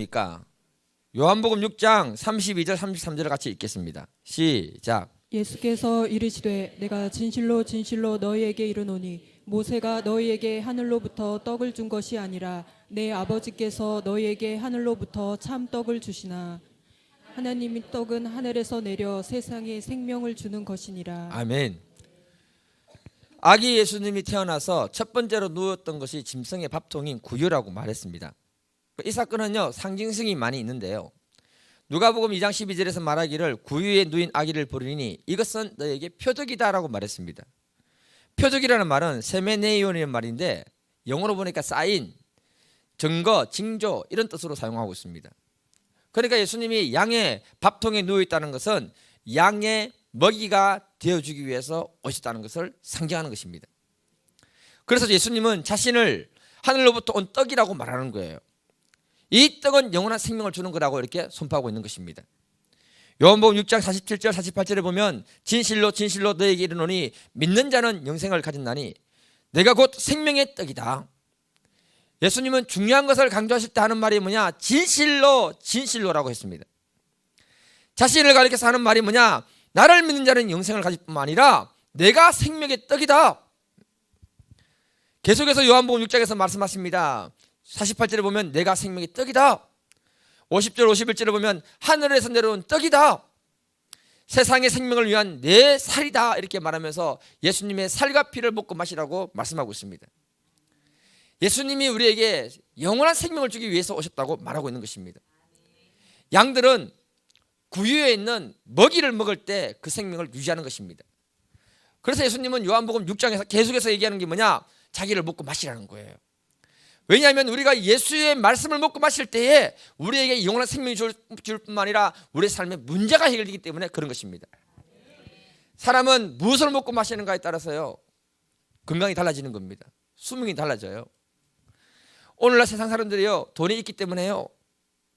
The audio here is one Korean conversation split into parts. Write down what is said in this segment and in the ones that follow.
입니까? 요한복음 6장 32절 33절을 같이 읽겠습니다. 시작. 예수께서 이르시되 내가 진실로 진실로 너희에게 이르노니 모세가 너희에게 하늘로부터 떡을 준 것이 아니라 내 아버지께서 너희에게 하늘로부터 참 떡을 주시나 하나님의 떡은 하늘에서 내려 세상에 생명을 주는 것이니라. 아멘. 아기 예수님이 태어나서 첫 번째로 누웠던 것이 짐승의 밥통인 구유라고 말했습니다. 이 사건은요 상징성이 많이 있는데요. 누가복음 2장 12절에서 말하기를 구유에 누인 아기를 부르니 이것은 너에게 표적이다라고 말했습니다. 표적이라는 말은 세메네이온이라는 말인데 영어로 보니까 사인, 증거, 징조 이런 뜻으로 사용하고 있습니다. 그러니까 예수님이 양의 밥통에 누워 있다는 것은 양의 먹이가 되어주기 위해서 오셨다는 것을 상징하는 것입니다. 그래서 예수님은 자신을 하늘로부터 온 떡이라고 말하는 거예요. 이 떡은 영원한 생명을 주는 거라고 이렇게 선포하고 있는 것입니다. 요한복음 6장 47절 48절에 보면 진실로 진실로 너에게 이르노니 믿는 자는 영생을 가진나니 내가 곧 생명의 떡이다. 예수님은 중요한 것을 강조하실 때 하는 말이 뭐냐? 진실로 진실로라고 했습니다. 자신을 가리켜서 하는 말이 뭐냐? 나를 믿는 자는 영생을 가질 뿐만 아니라 내가 생명의 떡이다. 계속해서 요한복음 6장에서 말씀하십니다. 48절에 보면 내가 생명의 떡이다. 50절 51절에 보면 하늘에서 내려온 떡이다. 세상의 생명을 위한 내 살이다 이렇게 말하면서 예수님의 살과 피를 먹고 마시라고 말씀하고 있습니다. 예수님이 우리에게 영원한 생명을 주기 위해서 오셨다고 말하고 있는 것입니다. 양들은 구유에 있는 먹이를 먹을 때 그 생명을 유지하는 것입니다. 그래서 예수님은 요한복음 6장에서 계속해서 얘기하는 게 뭐냐? 자기를 먹고 마시라는 거예요. 왜냐하면 우리가 예수의 말씀을 먹고 마실 때에 우리에게 영원한 생명이 줄 뿐만 아니라 우리의 삶에 문제가 해결되기 때문에 그런 것입니다. 사람은 무엇을 먹고 마시는가에 따라서요 건강이 달라지는 겁니다. 수명이 달라져요. 오늘날 세상 사람들이요 돈이 있기 때문에요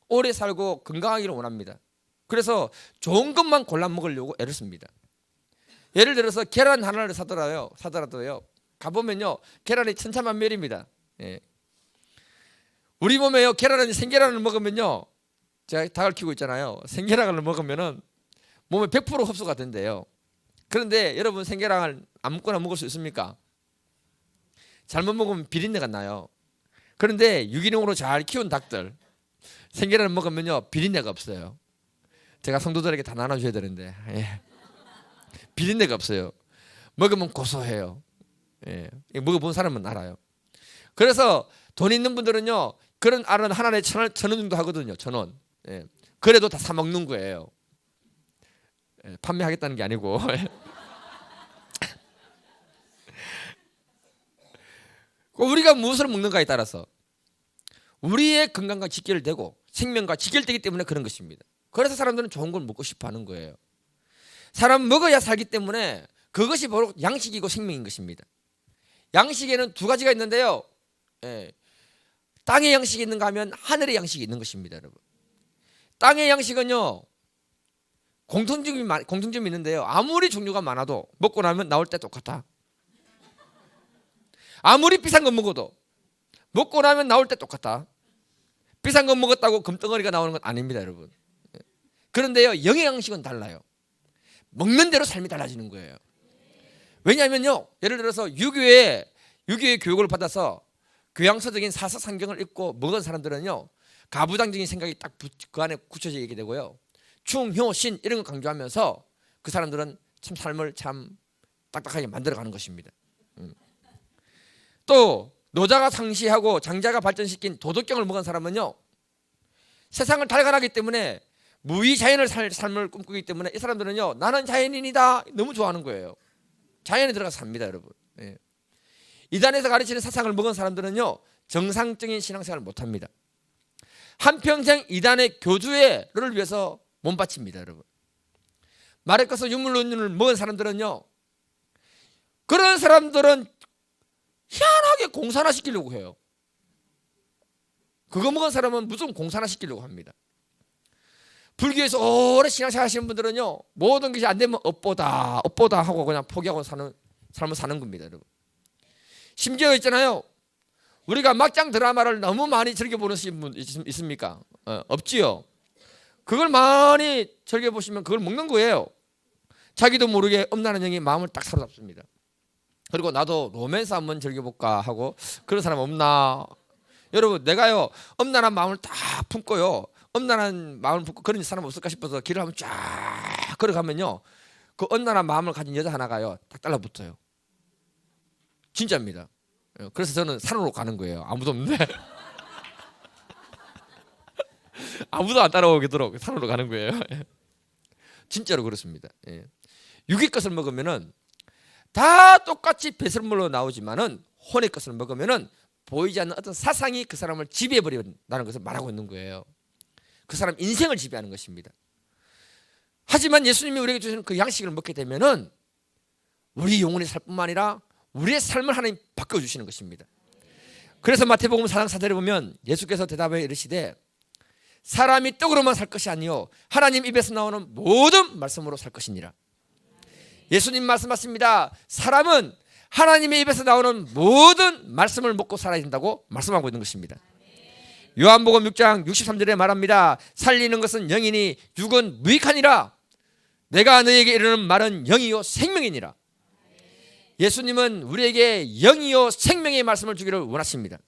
오래 살고 건강하기를 원합니다. 그래서 좋은 것만 골라 먹으려고 애를 씁니다. 예를 들어서 계란 하나를 사더라도요 가보면요 계란이 천차만별입니다. 예. 우리 몸에요 계란은 생계란을 먹으면요 제가 닭을 키우고 있잖아요. 생계란을 먹으면은 몸에 100% 흡수가 된대요. 그런데 여러분 생계란을 아무거나 먹을 수 있습니까? 잘못 먹으면 비린내가 나요. 그런데 유기농으로 잘 키운 닭들 생계란을 먹으면요 비린내가 없어요. 제가 성도들에게 다 나눠줘야 되는데 예. 비린내가 없어요. 먹으면 고소해요. 예. 먹어본 사람은 알아요. 그래서 돈 있는 분들은요 그런 알은 하나에 1,000원 정도 하거든요. 1,000원. 예. 그래도 다 사 먹는 거예요. 예. 판매하겠다는 게 아니고 우리가 무엇을 먹는가에 따라서 우리의 건강과 직결되고 생명과 직결되기 때문에 그런 것입니다. 그래서 사람들은 좋은 걸 먹고 싶어 하는 거예요. 사람 먹어야 살기 때문에 그것이 바로 양식이고 생명인 것입니다. 양식에는 두 가지가 있는데요. 예. 땅의 양식이 있는가 하면 하늘의 양식이 있는 것입니다. 여러분. 땅의 양식은요 공통점이 있는데요. 아무리 종류가 많아도 먹고 나면 나올 때 똑같아. 아무리 비싼 거 먹어도 먹고 나면 나올 때 똑같아. 비싼 거 먹었다고 금덩어리가 나오는 건 아닙니다. 여러분. 그런데요 영의 양식은 달라요. 먹는 대로 삶이 달라지는 거예요. 왜냐하면요 예를 들어서 유교의 교육을 받아서 교양서적인 사서상경을 읽고 먹은 사람들은요 가부장적인 생각이 딱 그 안에 굳혀져 있게 되고요 충효신 이런 걸 강조하면서 그 사람들은 참 삶을 참 딱딱하게 만들어가는 것입니다. 또 노자가 상시하고 장자가 발전시킨 도덕경을 먹은 사람은요 세상을 달관하기 때문에 무위자연을 삶을 꿈꾸기 때문에 이 사람들은요 나는 자연인이다 너무 좋아하는 거예요. 자연에 들어가서 삽니다. 여러분. 예. 이단에서 가르치는 사상을 먹은 사람들은요 정상적인 신앙생활을 못합니다. 한평생 이단의 교주를 위해서 몸바칩니다. 여러분. 마르크스 유물론을 먹은 사람들은요 그런 사람들은 희한하게 공산화 시키려고 해요. 그거 먹은 사람은 무슨 공산화 시키려고 합니다. 불교에서 오래 신앙생활 하시는 분들은요 모든 것이 안 되면 업보다 하고 그냥 포기하고 삶을 사는 겁니다. 여러분. 심지어 있잖아요 우리가 막장 드라마를 너무 많이 즐겨보는 분 있습니까? 없지요. 그걸 많이 즐겨보시면 그걸 먹는 거예요. 자기도 모르게 엄나는 영이 마음을 딱 사로잡습니다. 그리고 나도 로맨스 한번 즐겨볼까 하고 그런 사람 없나? 여러분, 내가요 엄난한 마음을 딱 품고요, 엄난한 마음을 품고 그런 사람 없을까 싶어서 길을 한번 쫙 걸어가면요, 그 엄난한 마음을 가진 여자 하나가요 딱 달라붙어요. 진짜입니다. 그래서 저는 산으로 가는 거예요. 아무도 없는데 아무도 안 따라오겠도록 산으로 가는 거예요. 진짜로 그렇습니다. 육의 것을 먹으면은 다 똑같이 배설물로 나오지만은 혼의 것을 먹으면은 보이지 않는 어떤 사상이 그 사람을 지배해 버린다는 것을 말하고 있는 거예요. 그 사람 인생을 지배하는 것입니다. 하지만 예수님이 우리에게 주시는 그 양식을 먹게 되면은 우리 영혼이 살 뿐만 아니라 우리의 삶을 하나님 바꿔주시는 것입니다. 그래서 마태복음 4장 4절에 보면 예수께서 대답하여 이르시되 사람이 떡으로만 살 것이 아니요 하나님 입에서 나오는 모든 말씀으로 살 것이니라. 예수님 말씀하십니다. 사람은 하나님의 입에서 나오는 모든 말씀을 먹고 살아야 된다고 말씀하고 있는 것입니다. 요한복음 6장 63절에 말합니다. 살리는 것은 영이니 육은 무익하니라. 내가 너에게 이르는 말은 영이요 생명이니라. 예수님은 우리에게 영이요 생명의 말씀을 주기를 원하십니다.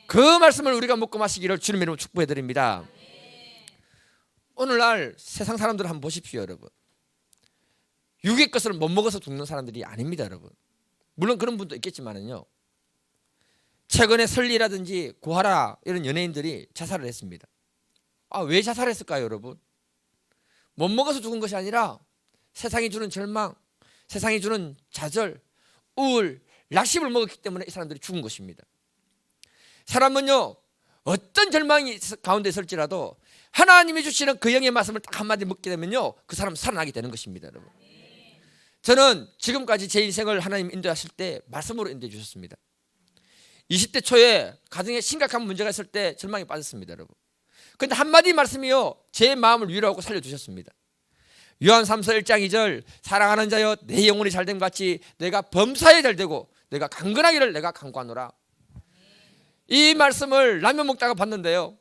그 말씀을 우리가 먹고 마시기를 주님의 이름으로 축복해 드립니다. 오늘날 세상 사람들을 한번 보십시오, 여러분. 육의 것을 못 먹어서 죽는 사람들이 아닙니다, 여러분. 물론 그런 분도 있겠지만은요, 최근에 설리라든지 고하라 이런 연예인들이 자살을 했습니다. 왜 자살했을까요, 여러분? 못 먹어서 죽은 것이 아니라 세상이 주는 절망, 세상이 주는 좌절, 우울, 낙심을 먹었기 때문에 이 사람들이 죽은 것입니다. 사람은요, 어떤 절망이 가운데 있을지라도 하나님이 주시는 그 영의 말씀을 딱 한마디 먹게 되면요, 그 사람은 살아나게 되는 것입니다, 여러분. 저는 지금까지 제 인생을 하나님 인도하실 때 말씀으로 인도해 주셨습니다. 20대 초에 가정에 심각한 문제가 있을 때 절망에 빠졌습니다, 여러분. 그런데 한마디 말씀이요, 제 마음을 위로하고 살려주셨습니다. 요한 3서 1장 2절 사랑하는 자여 내 영혼이 잘됨 같이 내가 범사에 잘되고 내가 강건하기를 내가 간구하노라. 이 말씀을 라면 먹다가 봤는데요,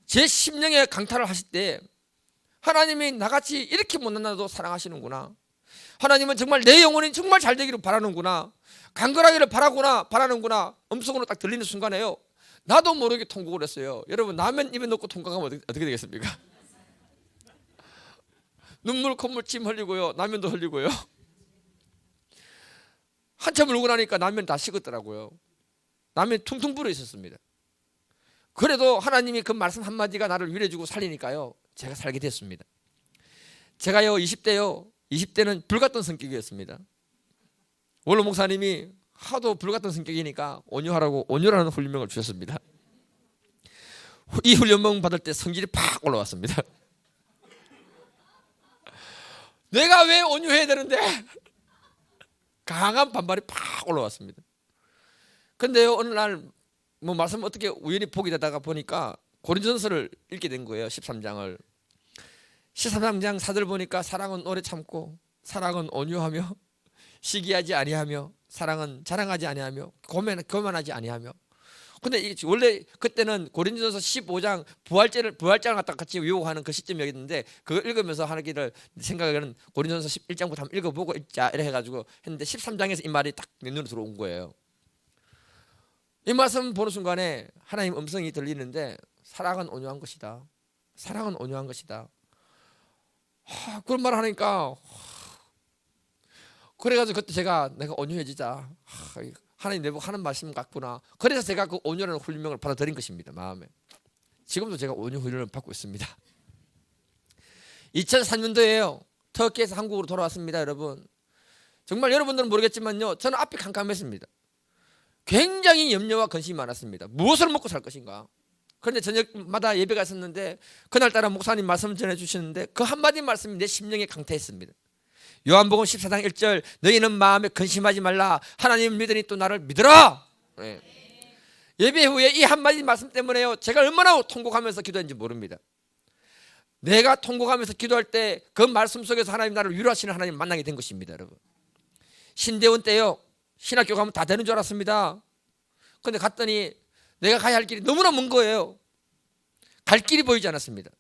제 심령에 강탈을 하실 때 하나님이 나같이 이렇게 못난 나도 사랑하시는구나, 하나님은 정말 내 영혼이 정말 잘되기를 바라는구나, 강건하기를 바라는구나 음성으로 딱 들리는 순간에요, 나도 모르게 통곡을 했어요. 여러분, 라면 입에 넣고 통곡하면 어떻게 되겠습니까? 눈물 콧물 침 흘리고요, 라면도 흘리고요. 한참 울고 나니까 라면 다 식었더라고요. 라면이 퉁퉁 불어 있었습니다. 그래도 하나님이 그 말씀 한마디가 나를 위로해주고 살리니까요, 제가 살게 됐습니다. 제가요 20대는 불같던 성격이었습니다. 원로 목사님이 하도 불같던 성격이니까 온유하라고 온유라는 훈련명을 주셨습니다. 이 훈련명 받을 때 성질이 팍 올라왔습니다. 내가 왜 온유해야 되는데? 강한 반발이 팍 올라왔습니다. 근데요, 어느 날 뭐 말씀 어떻게 우연히 보게 되다가 보니까 고린도전서를 읽게 된 거예요. 13장을. 13장 4절 보니까 사랑은 오래 참고 사랑은 온유하며 시기하지 아니하며 사랑은 자랑하지 아니하며 교만하지 아니하며. 근데 원래 그때는 고린도전서 15장 부활장을 갖다 같이 유혹하는 그 시점이었는데, 그걸 읽으면서 하기를 생각에는 고린도전서 11장부터 한번 읽어보고 읽자 이래 해가지고 했는데 13장에서 이 말이 딱 내 눈에 들어온 거예요. 이 말씀 보는 순간에 하나님 음성이 들리는데 사랑은 온유한 것이다. 사랑은 온유한 것이다. 그런 말을 하니까 그래가지고 그때 제가 내가 온유해지자. 하나님 내보고 하는 말씀 같구나. 그래서 제가 그 온유라는 훈련명을 받아들인 것입니다, 마음에. 지금도 제가 온유 훈련을 받고 있습니다. 2004년도에요 터키에서 한국으로 돌아왔습니다, 여러분. 정말 여러분들은 모르겠지만요, 저는 앞이 캄캄했습니다. 굉장히 염려와 근심이 많았습니다. 무엇을 먹고 살 것인가. 그런데 저녁마다 예배가 있었는데 그날따라 목사님 말씀 전해주시는데 그 한마디 말씀이 내 심령에 강타했습니다. 요한복음 14장 1절 너희는 마음에 근심하지 말라 하나님을 믿으니 또 나를 믿으라. 네. 예배 후에 이 한마디 말씀 때문에요, 제가 얼마나 통곡하면서 기도했는지 모릅니다. 내가 통곡하면서 기도할 때 그 말씀 속에서 하나님 나를 위로하시는 하나님 만나게 된 것입니다, 여러분. 신대원 때요, 신학교 가면 다 되는 줄 알았습니다. 근데 갔더니 내가 가야 할 길이 너무나 먼 거예요. 갈 길이 보이지 않았습니다.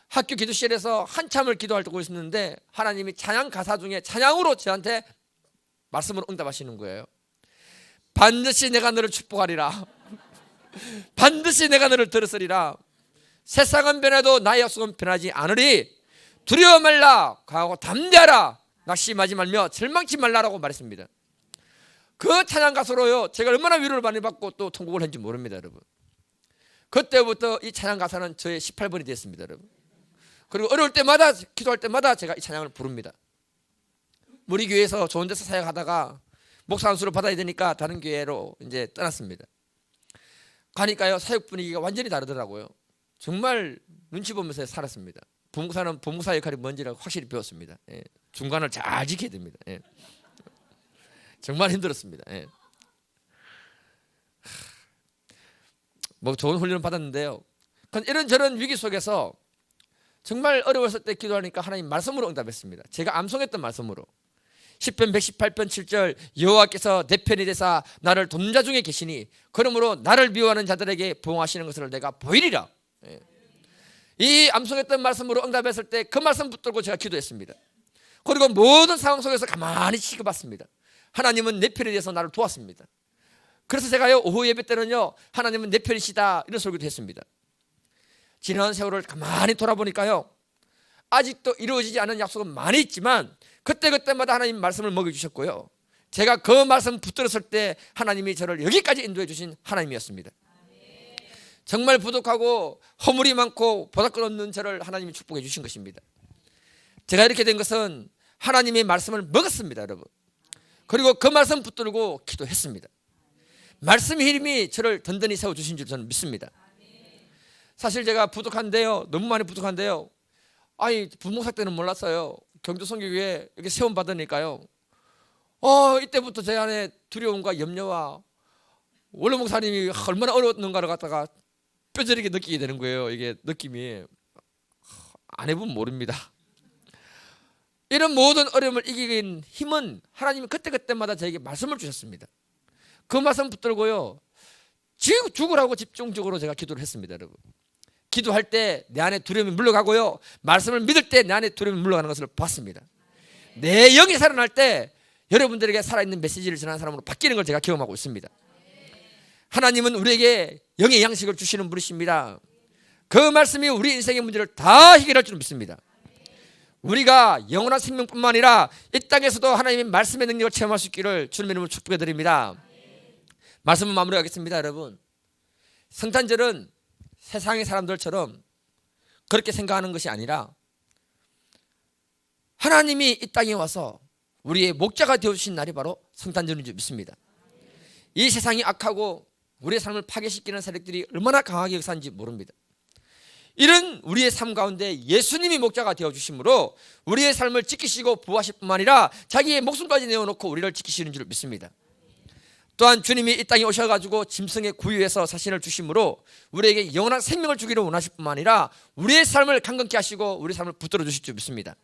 학교 기도실에서 한참을 기도할 때 있었는데 하나님이 찬양 가사 중에 찬양으로 저한테 말씀으로 응답하시는 거예요. 반드시 내가 너를 축복하리라. 반드시 내가 너를 들으리라. 세상은 변해도 나의 약속은 변하지 않으리. 두려워 말라. 강하고 담대하라. 낙심하지 말며 절망치 말라라고 말했습니다. 그 찬양 가사로요 제가 얼마나 위로를 많이 받고 또 통곡을 했는지 모릅니다, 여러분. 그때부터 이 찬양 가사는 저의 18번이 됐습니다, 여러분. 그리고 어려울 때마다 기도할 때마다 제가 이 찬양을 부릅니다. 우리 교회에서 좋은 데서 사역하다가 목사 안수를 받아야 되니까 다른 교회로 이제 떠났습니다. 가니까요 사역 분위기가 완전히 다르더라고요. 정말 눈치 보면서 살았습니다. 부목사는 부목사 역할이 뭔지를 확실히 배웠습니다. 예. 중간을 잘 지켜야 됩니다. 예. 정말 힘들었습니다. 예. 뭐 좋은 훈련을 받았는데요. 이런저런 위기 속에서 정말 어려웠을 때 기도하니까 하나님 말씀으로 응답했습니다. 제가 암송했던 말씀으로. 시편 118편 7절 여호와께서 내 편이 되사 나를 돕는 자 중에 계시니 그러므로 나를 미워하는 자들에게 보응하시는 것을 내가 보이리라. 예. 이 암송했던 말씀으로 응답했을 때 그 말씀 붙들고 제가 기도했습니다. 그리고 모든 상황 속에서 가만히 지켜봤습니다. 하나님은 내 편이 돼서 나를 도왔습니다. 그래서 제가요 오후 예배 때는요 하나님은 내 편이시다 이런 설교도 했습니다. 지난 세월을 가만히 돌아보니까요 아직도 이루어지지 않은 약속은 많이 있지만 그때그때마다 하나님 말씀을 먹여주셨고요, 제가 그 말씀 붙들었을 때 하나님이 저를 여기까지 인도해 주신 하나님이었습니다. 정말 부족하고 허물이 많고 보잘것없는 저를 하나님이 축복해 주신 것입니다. 제가 이렇게 된 것은 하나님의 말씀을 먹었습니다, 여러분. 그리고 그 말씀 붙들고 기도했습니다. 말씀의 힘이 저를 든든히 세워주신 줄 저는 믿습니다. 사실 제가 부족한데요, 너무 많이 부족한데요, 아니 부목사 때는 몰랐어요. 경주선교교회 이렇게 세움 받으니까요 이때부터 제 안에 두려움과 염려와 원로 목사님이 얼마나 어려웠는가를 갖다가 뼈저리게 느끼게 되는 거예요. 이게 느낌이 안 해보면 모릅니다. 이런 모든 어려움을 이기는 힘은 하나님이 그때그때마다 저에게 말씀을 주셨습니다. 그 말씀 붙들고요 죽으라고 집중적으로 제가 기도를 했습니다, 여러분. 기도할 때 내 안에 두려움이 물러가고요, 말씀을 믿을 때 내 안에 두려움이 물러가는 것을 봤습니다. 내 영이 살아날 때 여러분들에게 살아있는 메시지를 전하는 사람으로 바뀌는 걸 제가 경험하고 있습니다. 하나님은 우리에게 영의 양식을 주시는 분이십니다. 그 말씀이 우리 인생의 문제를 다 해결할 줄 믿습니다. 우리가 영원한 생명뿐만 아니라 이 땅에서도 하나님의 말씀의 능력을 체험할 수 있기를 주님의 이름으로 축복해 드립니다. 말씀을 마무리하겠습니다, 여러분. 성탄절은 세상의 사람들처럼 그렇게 생각하는 것이 아니라 하나님이 이 땅에 와서 우리의 목자가 되어주신 날이 바로 성탄절인 줄 믿습니다. 이 세상이 악하고 우리의 삶을 파괴시키는 세력들이 얼마나 강하게 역사하는지 모릅니다. 이런 우리의 삶 가운데 예수님이 목자가 되어주심으로 우리의 삶을 지키시고 보호하실 뿐만 아니라 자기의 목숨까지 내어놓고 우리를 지키시는 줄 믿습니다. 또한 주님이 이 땅에 오셔가지고 짐승의 구유에서 자신을 주심으로 우리에게 영원한 생명을 주기를 원하실 뿐만 아니라 우리의 삶을 강건케 하시고 우리의 삶을 붙들어 주실 줄 믿습니다.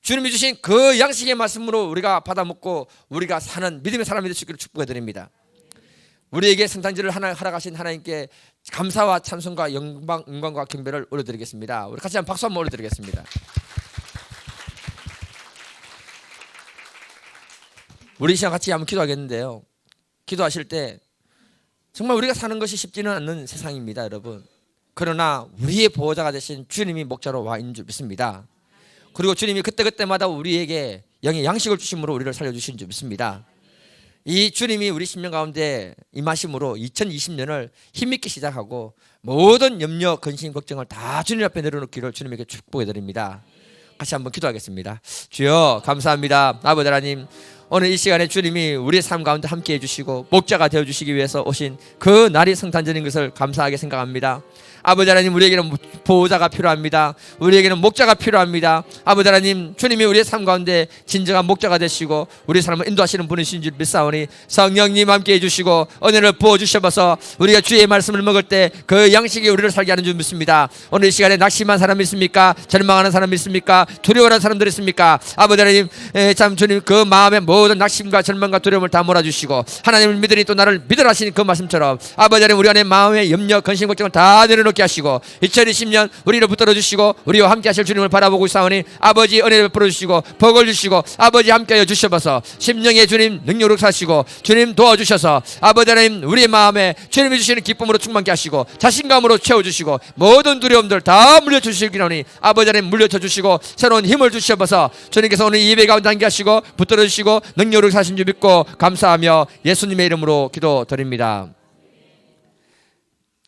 주님이 주신 그 양식의 말씀으로 우리가 받아먹고 우리가 사는 믿음의 사람이 될 수 있기를 축복해 드립니다. 우리에게 성탄절을 허락하신 하나님께 감사와 찬송과 영광과 경배를 올려드리겠습니다. 우리 같이 한번 박수 한번 올려드리겠습니다. 우리 이 시간 같이 한번 기도하겠는데요, 기도하실 때 정말 우리가 사는 것이 쉽지는 않는 세상입니다, 여러분. 그러나 우리의 보호자가 되신 주님이 목자로 와 있는 줄 믿습니다. 그리고 주님이 그때그때마다 우리에게 영의 양식을 주심으로 우리를 살려주시는 줄 믿습니다. 이 주님이 우리 심령 가운데 임하심으로 2020년을 힘있게 시작하고 모든 염려, 근심, 걱정을 다 주님 앞에 내려놓기를 주님에게 축복해 드립니다. 같이 한번 기도하겠습니다. 주여 감사합니다. 아버지 하나님, 오늘 이 시간에 주님이 우리의 삶 가운데 함께 해주시고 목자가 되어주시기 위해서 오신 그 날이 성탄절인 것을 감사하게 생각합니다. 아버지 하나님, 우리에게는 보호자가 필요합니다. 우리에게는 목자가 필요합니다. 아버지 하나님, 주님이 우리의 삶 가운데 진정한 목자가 되시고 우리의 삶을 인도하시는 분이신 줄 믿사오니 성령님 함께 해주시고 은혜를 부어주셔서 우리가 주의 말씀을 먹을 때 그 양식이 우리를 살게 하는 줄 믿습니다. 오늘 이 시간에 낙심한 사람 있습니까? 절망하는 사람 있습니까? 두려워하는 사람들 있습니까? 아버지 하나님, 참 주님 그 마음에 모든 낙심과 절망과 두려움을 다 몰아주시고 하나님을 믿으니 또 나를 믿으라 하시는 그 말씀처럼 아버지 하나님 우리 안에 마음의 염려 근심 걱정을 다 내려놓게 하시고 2020년 우리를 붙들어 주시고 우리와 함께 하실 주님을 바라보고 있사오니 아버지 은혜를 베풀어 주시고 복을 주시고 아버지 함께하여 주셔서 심령의 주님 능력으로 사시고 주님 도와주셔서 아버지 하나님 우리의 마음에 주님이 주시는 기쁨으로 충만케 하시고 자신감으로 채워주시고 모든 두려움들 다 물려주시기 원하니 아버지 하나님 물려쳐 주시고 새로운 힘을 주셔서 주님께서 오늘 이 예배 가운데 함께 하시고 붙들어 주시고 능력으로 사신 줄 믿고 감사하며 예수님의 이름으로 기도드립니다.